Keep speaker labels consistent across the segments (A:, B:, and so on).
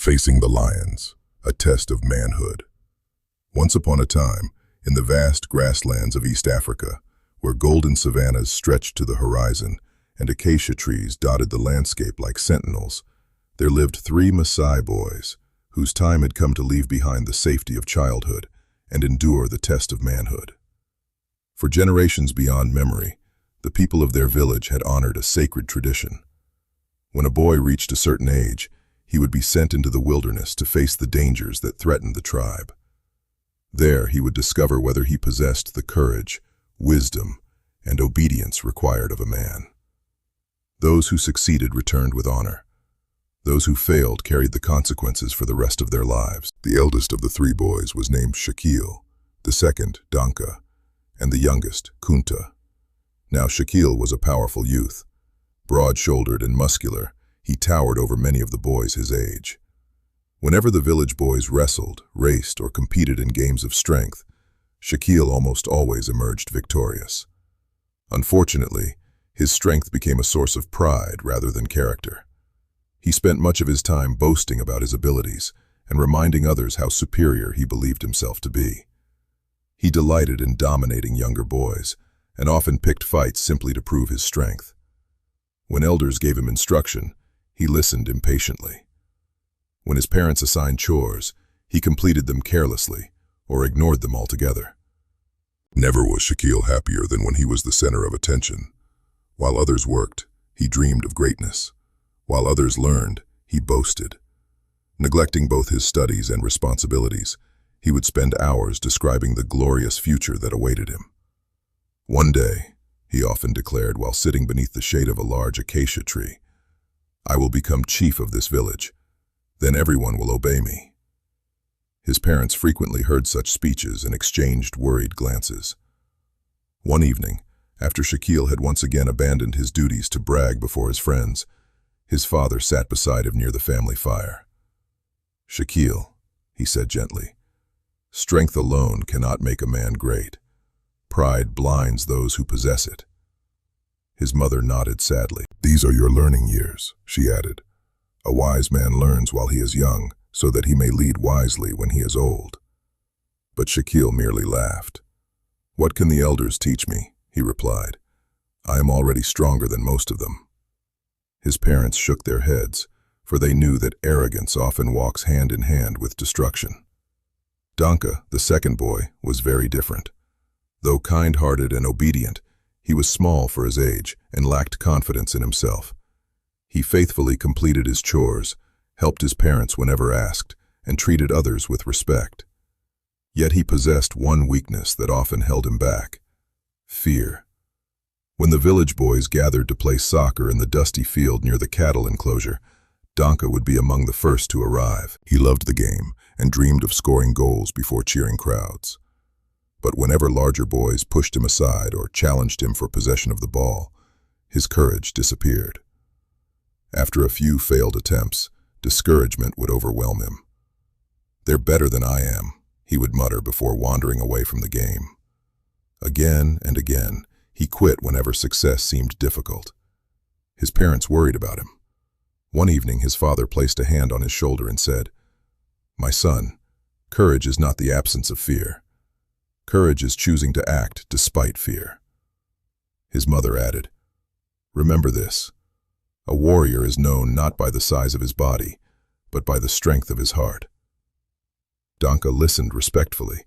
A: Facing the lions, a test of manhood. Once upon a time, in the vast grasslands of East Africa, where golden savannas stretched to the horizon and acacia trees dotted the landscape like sentinels, there lived 3 Maasai boys whose time had come to leave behind the safety of childhood and endure the test of manhood. For generations beyond memory, the people of their village had honored a sacred tradition. When a boy reached a certain age, he would be sent into the wilderness to face the dangers that threatened the tribe. There he would discover whether he possessed the courage, wisdom, and obedience required of a man. Those who succeeded returned with honor. Those who failed carried the consequences for the rest of their lives. The eldest of the 3 boys was named Shakil, the second, Danka, and the youngest, Kunta. Now Shakil was a powerful youth. Broad-shouldered and muscular, he towered over many of the boys his age. Whenever the village boys wrestled, raced, or competed in games of strength, Shakil almost always emerged victorious. Unfortunately, his strength became a source of pride rather than character. He spent much of his time boasting about his abilities and reminding others how superior he believed himself to be. He delighted in dominating younger boys and often picked fights simply to prove his strength. When elders gave him instruction, he listened impatiently. When his parents assigned chores, he completed them carelessly or ignored them altogether. Never was Shakil happier than when he was the center of attention. While others worked, he dreamed of greatness. While others learned, he boasted. Neglecting both his studies and responsibilities, he would spend hours describing the glorious future that awaited him. One day, he often declared while sitting beneath the shade of a large acacia tree, "I will become chief of this village. Then everyone will obey me." His parents frequently heard such speeches and exchanged worried glances. One evening, after Shakil had once again abandoned his duties to brag before his friends, his father sat beside him near the family fire. "Shakil," he said gently, "strength alone cannot make a man great. Pride blinds those who possess it." His mother nodded sadly. "These are your learning years," she added. "A wise man learns while he is young, so that he may lead wisely when he is old." But Shakil merely laughed. "What can the elders teach me?" he replied. "I am already stronger than most of them." His parents shook their heads, for they knew that arrogance often walks hand in hand with destruction. Danka, the second boy, was very different. Though kind-hearted and obedient, he was small for his age and lacked confidence in himself. He faithfully completed his chores, helped his parents whenever asked, and treated others with respect. Yet he possessed one weakness that often held him back: fear. When the village boys gathered to play soccer in the dusty field near the cattle enclosure, Danka would be among the first to arrive. He loved the game and dreamed of scoring goals before cheering crowds. But whenever larger boys pushed him aside or challenged him for possession of the ball, his courage disappeared. After a few failed attempts, discouragement would overwhelm him. "They're better than I am," he would mutter before wandering away from the game. Again and again, he quit whenever success seemed difficult. His parents worried about him. One evening, his father placed a hand on his shoulder and said, "My son, courage is not the absence of fear. Courage is choosing to act despite fear." His mother added, "Remember this. A warrior is known not by the size of his body, but by the strength of his heart." Danka listened respectfully,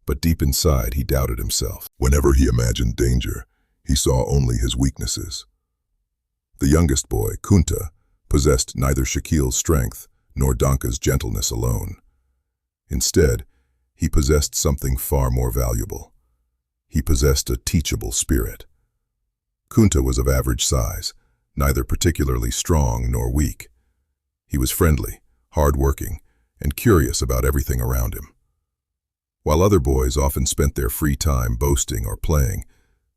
A: but deep inside he doubted himself. Whenever he imagined danger, he saw only his weaknesses. The youngest boy, Kunta, possessed neither Shakil's strength nor Danka's gentleness alone. Instead, he possessed something far more valuable. He possessed a teachable spirit. Kunta was of average size, neither particularly strong nor weak. He was friendly, hard-working, and curious about everything around him. While other boys often spent their free time boasting or playing,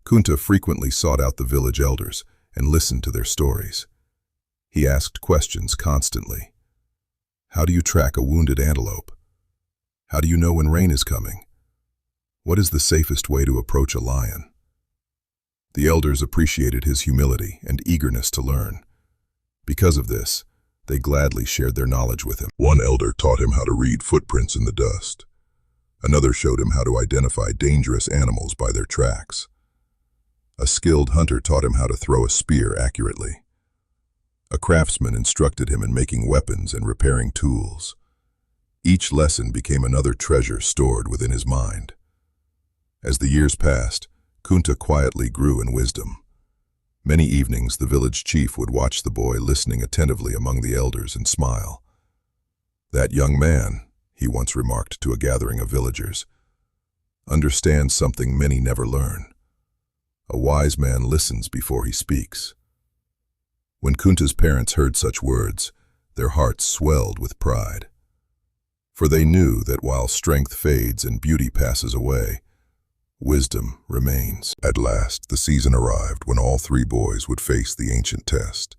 A: Kunta frequently sought out the village elders and listened to their stories. He asked questions constantly. How do you track a wounded antelope? How do you know when rain is coming? What is the safest way to approach a lion? The elders appreciated his humility and eagerness to learn. Because of this, They gladly shared their knowledge with him. One elder taught him how to read footprints in the dust. Another showed him how to identify dangerous animals by their tracks. A skilled hunter taught him how to throw a spear accurately. A craftsman instructed him in making weapons and repairing tools. Each lesson became another treasure stored within his mind. As the years passed, Kunta quietly grew in wisdom. Many evenings the village chief would watch the boy listening attentively among the elders and smile. "That young man," he once remarked to a gathering of villagers, "understands something many never learn. A wise man listens before he speaks." When Kunta's parents heard such words, their hearts swelled with pride. For they knew that while strength fades and beauty passes away, wisdom remains. At last, the season arrived when all three boys would face the ancient test.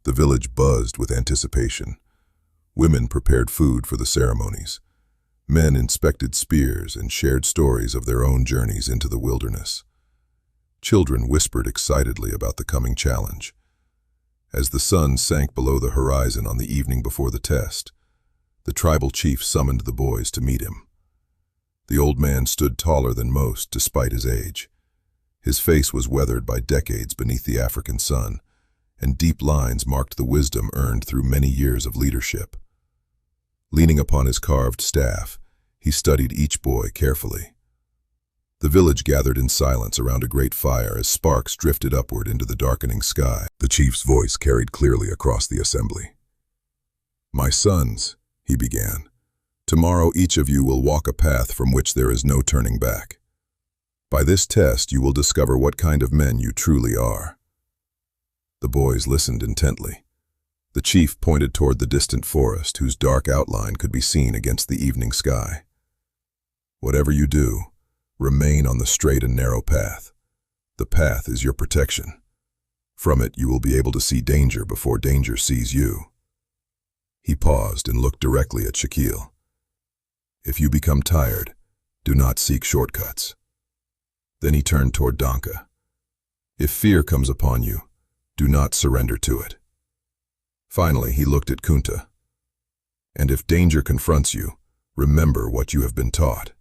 A: The village buzzed with anticipation. Women prepared food for the ceremonies. Men inspected spears and shared stories of their own journeys into the wilderness. Children whispered excitedly about the coming challenge. As the sun sank below the horizon on the evening before the test, the tribal chief summoned the boys to meet him. The old man stood taller than most despite his age. His face was weathered by decades beneath the African sun, and deep lines marked the wisdom earned through many years of leadership. Leaning upon his carved staff, he studied each boy carefully. The village gathered in silence around a great fire as sparks drifted upward into the darkening sky. The chief's voice carried clearly across the assembly. "My sons," he began, "tomorrow each of you will walk a path from which there is no turning back. By this test you will discover what kind of men you truly are." The boys listened intently. The chief pointed toward the distant forest, whose dark outline could be seen against the evening sky. "Whatever you do, remain on the straight and narrow path. The path is your protection. From it you will be able to see danger before danger sees you." He paused and looked directly at Shakil. "If you become tired, do not seek shortcuts." Then he turned toward Danka. "If fear comes upon you, do not surrender to it." Finally, he looked at Kunta. "And if danger confronts you, remember what you have been taught."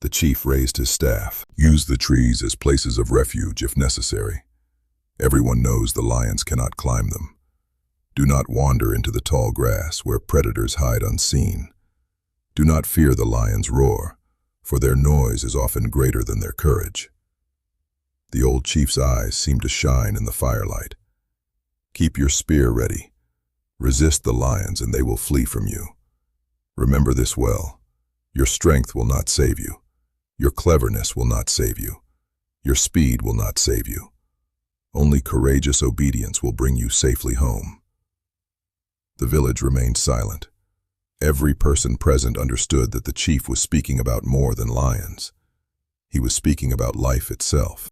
A: The chief raised his staff. "Use the trees as places of refuge if necessary. Everyone knows the lions cannot climb them. Do not wander into the tall grass where predators hide unseen. Do not fear the lion's roar, for their noise is often greater than their courage." The old chief's eyes seemed to shine in the firelight. "Keep your spear ready. Resist the lions and they will flee from you. Remember this well. Your strength will not save you. Your cleverness will not save you. Your speed will not save you. Only courageous obedience will bring you safely home." The village remained silent. Every person present understood that the chief was speaking about more than lions. He was speaking about life itself.